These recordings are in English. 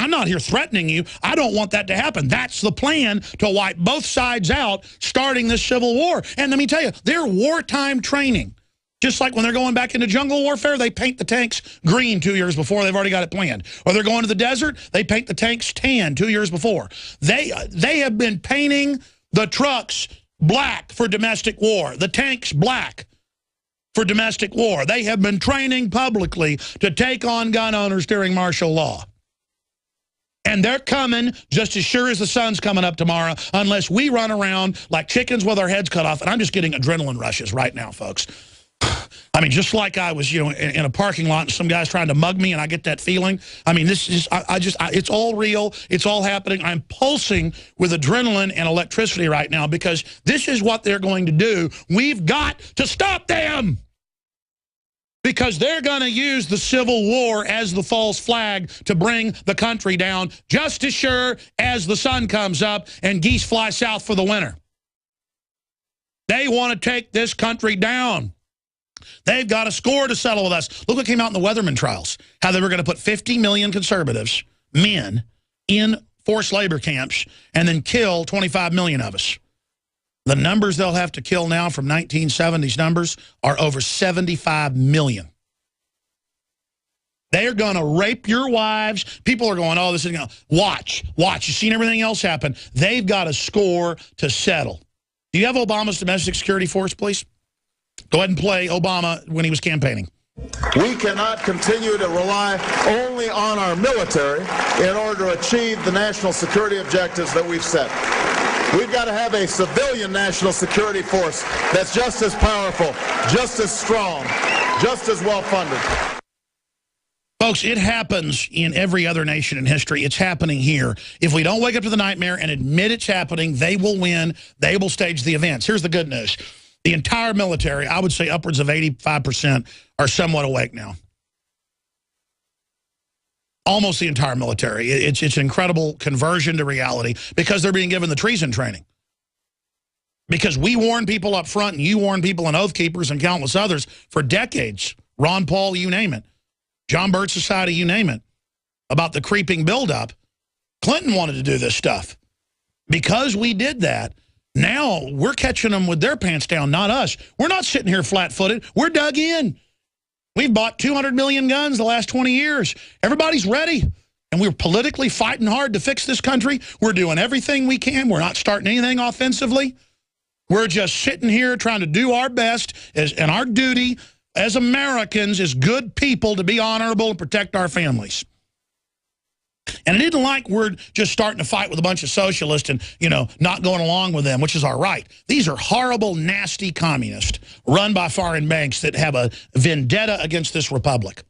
I'm not here threatening you. I don't want that to happen. That's the plan, to wipe both sides out, starting this civil war. And let me tell you, they're wartime training. Just like when they're going back into jungle warfare, they paint the tanks green 2 years before. They've already got it planned. Or they're going to the desert, they paint the tanks tan 2 years before. They have been painting the trucks black for domestic war, the tanks black for domestic war. They have been training publicly to take on gun owners during martial law. And they're coming just as sure as the sun's coming up tomorrow, unless we run around like chickens with our heads cut off. And I'm just getting adrenaline rushes right now, folks. I mean, just like I was, in a parking lot and some guy's trying to mug me and I get that feeling. I mean, this is, it's all real. It's all happening. I'm pulsing with adrenaline and electricity right now because this is what they're going to do. We've got to stop them because they're going to use the Civil War as the false flag to bring the country down just as sure as the sun comes up and geese fly south for the winter. They want to take this country down. They've got a score to settle with us. Look what came out in the Weatherman trials, how they were going to put 50 million conservatives, men, in forced labor camps and then kill 25 million of us. The numbers they'll have to kill now from 1970s numbers are over 75 million. They are going to rape your wives. People are going, oh, this is going to... Watch. You've seen everything else happen. They've got a score to settle. Do you have Obama's domestic security force, please? Go ahead and play Obama when he was campaigning. We cannot continue to rely only on our military in order to achieve the national security objectives that we've set. We've got to have a civilian national security force that's just as powerful, just as strong, just as well-funded. Folks, it happens in every other nation in history. It's happening here. If we don't wake up to the nightmare and admit it's happening, they will win. They will stage the events. Here's the good news. The entire military, I would say upwards of 85%, are somewhat awake now. Almost the entire military. It's an incredible conversion to reality because they're being given the treason training. Because we warn people up front and you warn people and Oath Keepers and countless others for decades. Ron Paul, you name it. John Birch Society, you name it. About the creeping buildup. Clinton wanted to do this stuff. Because we did that, now we're catching them with their pants down, not us. We're not sitting here flat-footed. We're dug in. We've bought 200 million guns the last 20 years. Everybody's ready. And we're politically fighting hard to fix this country. We're doing everything we can. We're not starting anything offensively. We're just sitting here trying to do our best, and our duty as Americans as good people to be honorable and protect our families. And it isn't like we're just starting to fight with a bunch of socialists and, not going along with them, which is our right. These are horrible, nasty communists run by foreign banks that have a vendetta against this republic.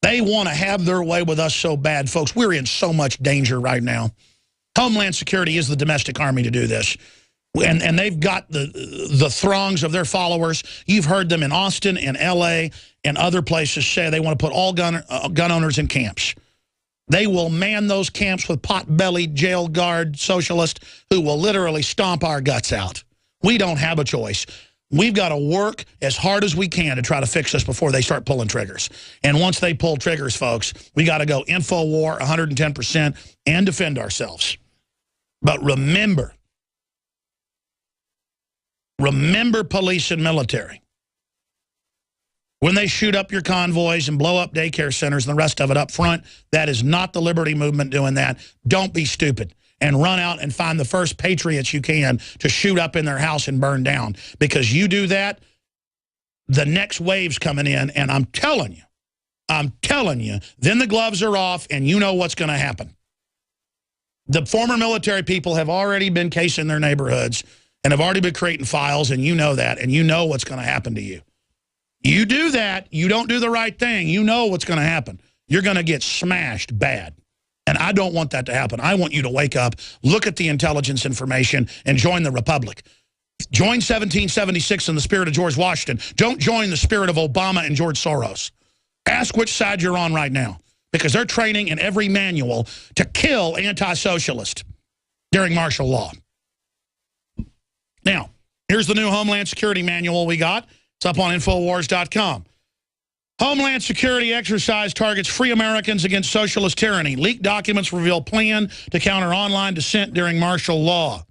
They want to have their way with us so bad, folks. We're in so much danger right now. Homeland Security is the domestic army to do this. And they've got the throngs of their followers. You've heard them in Austin and L.A. and other places say they want to put all gun owners in camps. They will man those camps with pot-bellied jail guard socialists who will literally stomp our guts out. We don't have a choice. We've got to work as hard as we can to try to fix this before they start pulling triggers. And once they pull triggers, folks, we got to go InfoWar 110% and defend ourselves. But remember police and military. When they shoot up your convoys and blow up daycare centers and the rest of it up front, that is not the Liberty Movement doing that. Don't be stupid and run out and find the first patriots you can to shoot up in their house and burn down. Because you do that, the next wave's coming in, and I'm telling you, then the gloves are off and you know what's going to happen. The former military people have already been casing their neighborhoods and have already been creating files, and you know that, and you know what's going to happen to you. You do that, you don't do the right thing, you know what's going to happen. You're going to get smashed bad. And I don't want that to happen. I want you to wake up, look at the intelligence information, and join the Republic. Join 1776 in the spirit of George Washington. Don't join the spirit of Obama and George Soros. Ask which side you're on right now, because they're training in every manual to kill anti-socialists during martial law. Now, here's the new Homeland Security manual we got. It's up on Infowars.com. Homeland Security exercise targets free Americans against socialist tyranny. Leaked documents reveal plan to counter online dissent during martial law.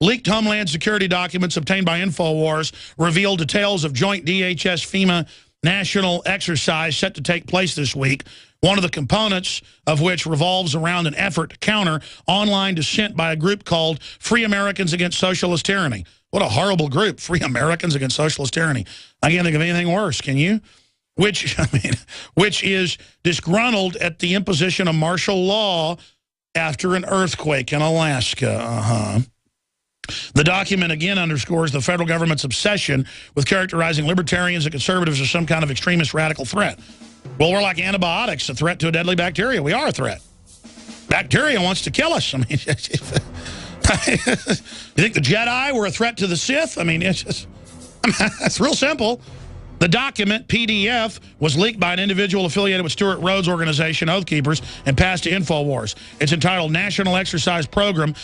Leaked Homeland Security documents obtained by InfoWars reveal details of joint DHS-FEMA national exercise set to take place this week, one of the components of which revolves around an effort to counter online dissent by a group called Free Americans Against Socialist Tyranny. What a horrible group, Free Americans Against Socialist Tyranny. I can't think of anything worse, can you? Which is disgruntled at the imposition of martial law after an earthquake in Alaska. The document again underscores the federal government's obsession with characterizing libertarians and conservatives as some kind of extremist radical threat. Well, we're like antibiotics, a threat to a deadly bacteria. We are a threat. Bacteria wants to kill us. I mean, you think the Jedi were a threat to the Sith? I mean, it's real simple. The document, PDF, was leaked by an individual affiliated with Stuart Rhodes' organization, Oath Keepers, and passed to InfoWars. It's entitled National Exercise Program,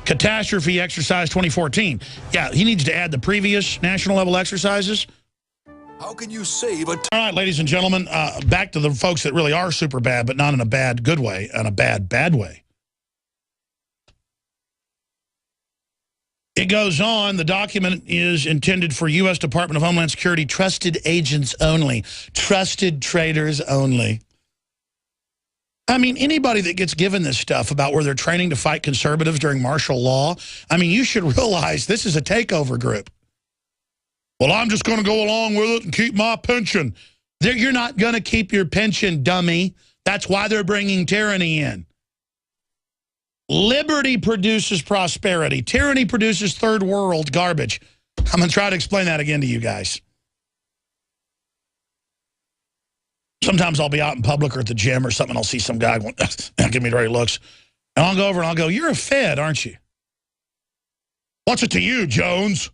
Catastrophe Exercise 2014. Yeah, he needs to add the previous national level exercises. How can you save a... All right, ladies and gentlemen, back to the folks that really are super bad, but not in a bad good way, in a bad way. It goes on, the document is intended for U.S. Department of Homeland Security trusted agents only, trusted traitors only. I mean, anybody that gets given this stuff about where they're training to fight conservatives during martial law, I mean, you should realize this is a takeover group. Well, I'm just going to go along with it and keep my pension. You're not going to keep your pension, dummy. That's why they're bringing tyranny in. Liberty produces prosperity. Tyranny produces third world garbage. I'm going to try to explain that again to you guys. Sometimes I'll be out in public or at the gym or something, and I'll see some guy going, give me dirty looks. And I'll go over and I'll go, you're a Fed, aren't you? What's it to you, Jones?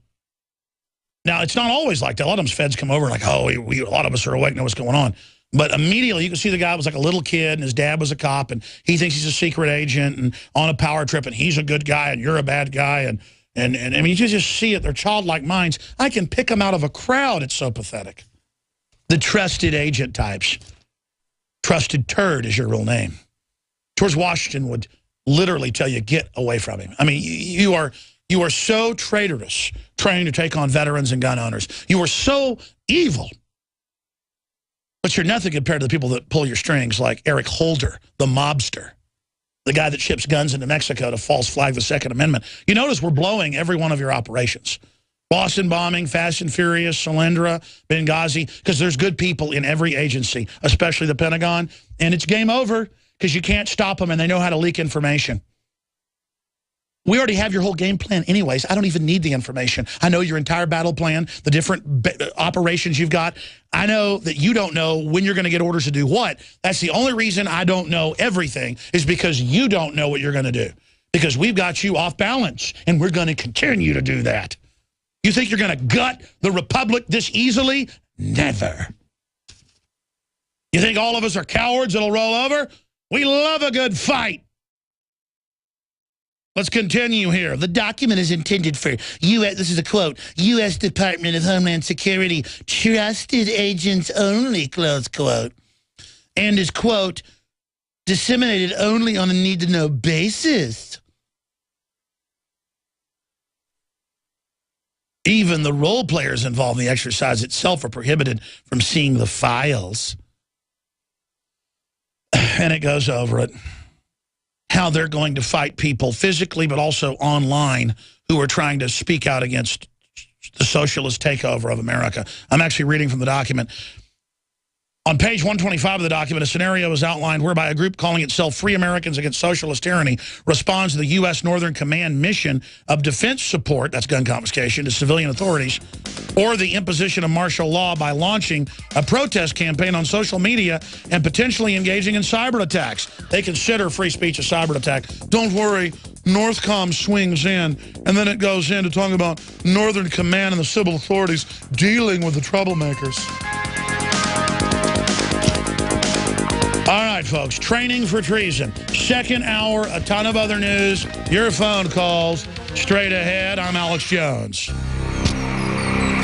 Now, it's not always like that. A lot of times Feds come over and like, oh, a lot of us are awake, know what's going on. But immediately you can see the guy was like a little kid and his dad was a cop and he thinks he's a secret agent and on a power trip and he's a good guy and you're a bad guy. And I mean, you just see it. They're childlike minds. I can pick them out of a crowd. It's so pathetic. The trusted agent types. Trusted turd is your real name. George Washington would literally tell you, get away from him. I mean, you are so traitorous trying to take on veterans and gun owners. You are so evil. But you're nothing compared to the people that pull your strings like Eric Holder, the mobster, the guy that ships guns into Mexico to false flag the Second Amendment. You notice we're blowing every one of your operations. Boston bombing, Fast and Furious, Solyndra, Benghazi, because there's good people in every agency, especially the Pentagon. And it's game over because you can't stop them and they know how to leak information. We already have your whole game plan anyways. I don't even need the information. I know your entire battle plan, the different operations you've got. I know that you don't know when you're going to get orders to do what. That's the only reason I don't know everything is because you don't know what you're going to do. Because we've got you off balance, and we're going to continue to do that. You think you're going to gut the Republic this easily? Never. You think all of us are cowards that'll roll over? We love a good fight. Let's continue here. The document is intended for U.S., this is a quote, U.S. Department of Homeland Security, trusted agents only, close quote, and is, quote, disseminated only on a need-to-know basis. Even the role players involved in the exercise itself are prohibited from seeing the files. And it goes over it. How they're going to fight people physically, but also online, who are trying to speak out against the socialist takeover of America. I'm actually reading from the document. On page 125 of the document, a scenario is outlined whereby a group calling itself Free Americans Against Socialist Tyranny responds to the U.S. Northern Command mission of defense support, that's gun confiscation, to civilian authorities, or the imposition of martial law by launching a protest campaign on social media and potentially engaging in cyber attacks. They consider free speech a cyber attack. Don't worry, Northcom swings in, and then it goes into talking about Northern Command and the civil authorities dealing with the troublemakers. All right, folks, training for treason. Second hour, a ton of other news, your phone calls. Straight ahead, I'm Alex Jones.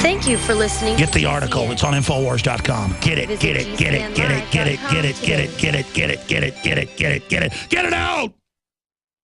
Thank you for listening. Get the article. It's on Infowars.com. Get it, get it, get it, get it, get it, get it, get it, get it, get it, get it, get it, get it, get it, get it out!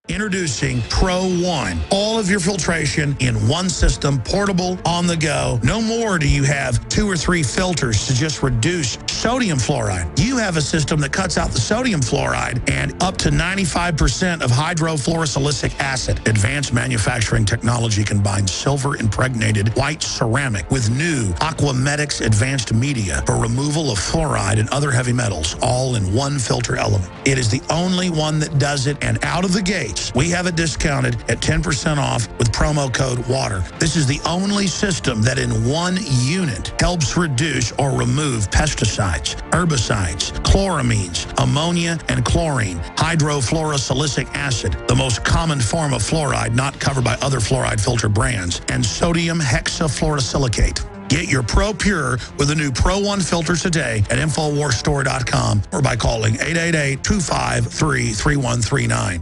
Introducing Pro One. All of your filtration in one system, portable, on the go. No more do you have 2 or 3 filters to just reduce sodium fluoride. You have a system that cuts out the sodium fluoride and up to 95% of hydrofluorosilicic acid. Advanced manufacturing technology combines silver-impregnated white ceramic with new Aquamedics advanced media for removal of fluoride and other heavy metals, all in one filter element. It is the only one that does it, and out of the gate, we have it discounted at 10% off with promo code WATER. This is the only system that in one unit helps reduce or remove pesticides, herbicides, chloramines, ammonia, and chlorine, hydrofluorosilicic acid, the most common form of fluoride not covered by other fluoride filter brands, and sodium hexafluorosilicate. Get your Pro Pure with the new Pro One filters today at InfoWarsStore.com or by calling 888-253-3139.